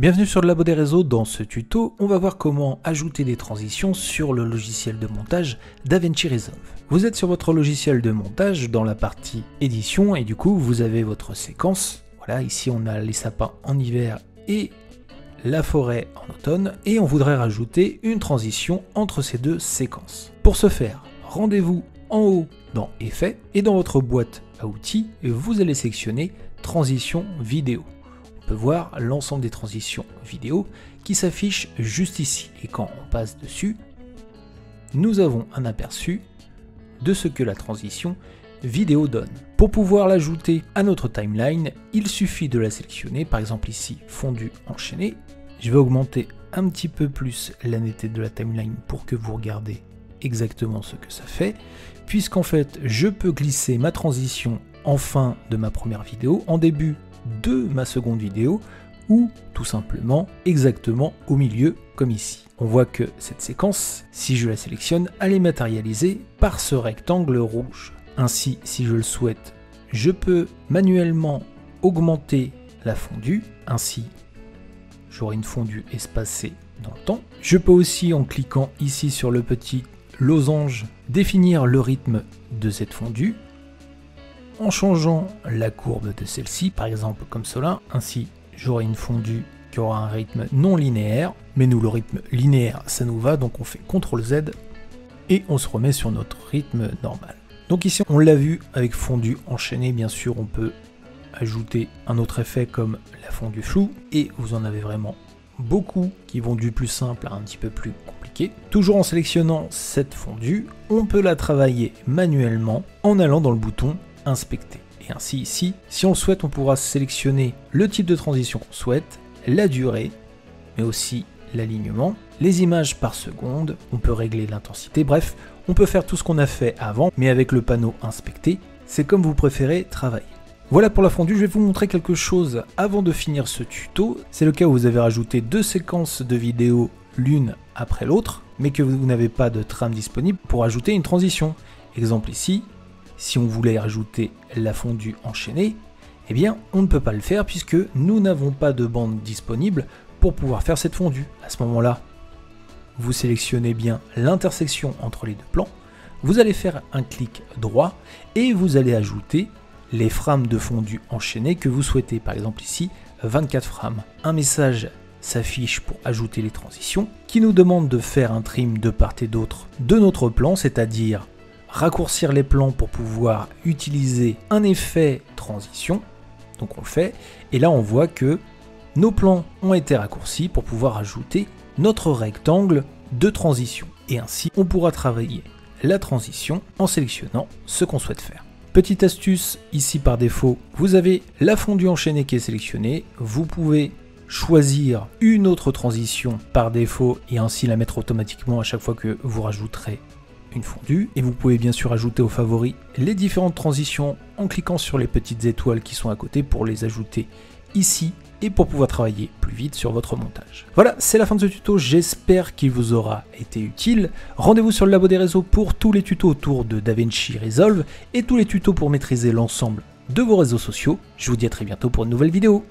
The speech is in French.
Bienvenue sur le Labo des réseaux. Dans ce tuto, on va voir comment ajouter des transitions sur le logiciel de montage DaVinci Resolve. Vous êtes sur votre logiciel de montage dans la partie édition et du coup vous avez votre séquence. Voilà, ici on a les sapins en hiver et la forêt en automne et on voudrait rajouter une transition entre ces deux séquences. Pour ce faire, rendez-vous en haut dans Effets et dans votre boîte à outils, vous allez sélectionner Transition vidéo. On peut voir l'ensemble des transitions vidéo qui s'affichent juste ici. Et quand on passe dessus, nous avons un aperçu de ce que la transition vidéo donne. Pour pouvoir l'ajouter à notre timeline, il suffit de la sélectionner, par exemple ici, fondu enchaîné. Je vais augmenter un petit peu plus la netteté de la timeline pour que vous regardez exactement ce que ça fait, puisqu'en fait, je peux glisser ma transition en fin de ma première vidéo, en début de ma seconde vidéo, ou tout simplement exactement au milieu comme ici. On voit que cette séquence, si je la sélectionne, elle est matérialisée par ce rectangle rouge. Ainsi, si je le souhaite, je peux manuellement augmenter la fondue, ainsi j'aurai une fondue espacée dans le temps. Je peux aussi, en cliquant ici sur le petit losange, définir le rythme de cette fondue, en changeant la courbe de celle-ci, par exemple comme cela. Ainsi, j'aurai une fondue qui aura un rythme non linéaire, mais nous, le rythme linéaire, ça nous va, donc on fait CTRL Z et on se remet sur notre rythme normal. Donc ici, on l'a vu avec fondue enchaînée, bien sûr, on peut ajouter un autre effet comme la fondue floue, et vous en avez vraiment beaucoup qui vont du plus simple à un petit peu plus compliqué. Toujours en sélectionnant cette fondue, on peut la travailler manuellement en allant dans le bouton inspecter. Et ainsi ici, si on le souhaite, on pourra sélectionner le type de transition qu'on souhaite, la durée, mais aussi l'alignement, les images par seconde, on peut régler l'intensité, bref, on peut faire tout ce qu'on a fait avant, mais avec le panneau inspecter, c'est comme vous préférez travailler. Voilà pour la fondue, je vais vous montrer quelque chose avant de finir ce tuto. C'est le cas où vous avez rajouté deux séquences de vidéos l'une après l'autre, mais que vous n'avez pas de trame disponible pour ajouter une transition. Exemple ici, si on voulait rajouter la fondue enchaînée, eh bien on ne peut pas le faire puisque nous n'avons pas de bande disponible pour pouvoir faire cette fondue. À ce moment-là, vous sélectionnez bien l'intersection entre les deux plans, vous allez faire un clic droit et vous allez ajouter les frames de fondue enchaînée que vous souhaitez. Par exemple ici, 24 frames. Un message s'affiche pour ajouter les transitions qui nous demande de faire un trim de part et d'autre de notre plan, c'est-à-dire raccourcir les plans pour pouvoir utiliser un effet transition. Donc on le fait, et là on voit que nos plans ont été raccourcis pour pouvoir ajouter notre rectangle de transition. Et ainsi on pourra travailler la transition en sélectionnant ce qu'on souhaite faire. Petite astuce, ici par défaut, vous avez la fondue enchaînée qui est sélectionnée. Vous pouvez choisir une autre transition par défaut et ainsi la mettre automatiquement à chaque fois que vous rajouterez une fondue. Et vous pouvez bien sûr ajouter aux favoris les différentes transitions en cliquant sur les petites étoiles qui sont à côté pour les ajouter ici et pour pouvoir travailler plus vite sur votre montage. Voilà, c'est la fin de ce tuto, j'espère qu'il vous aura été utile. Rendez-vous sur le Labo des réseaux pour tous les tutos autour de DaVinci Resolve et tous les tutos pour maîtriser l'ensemble de vos réseaux sociaux. Je vous dis à très bientôt pour une nouvelle vidéo.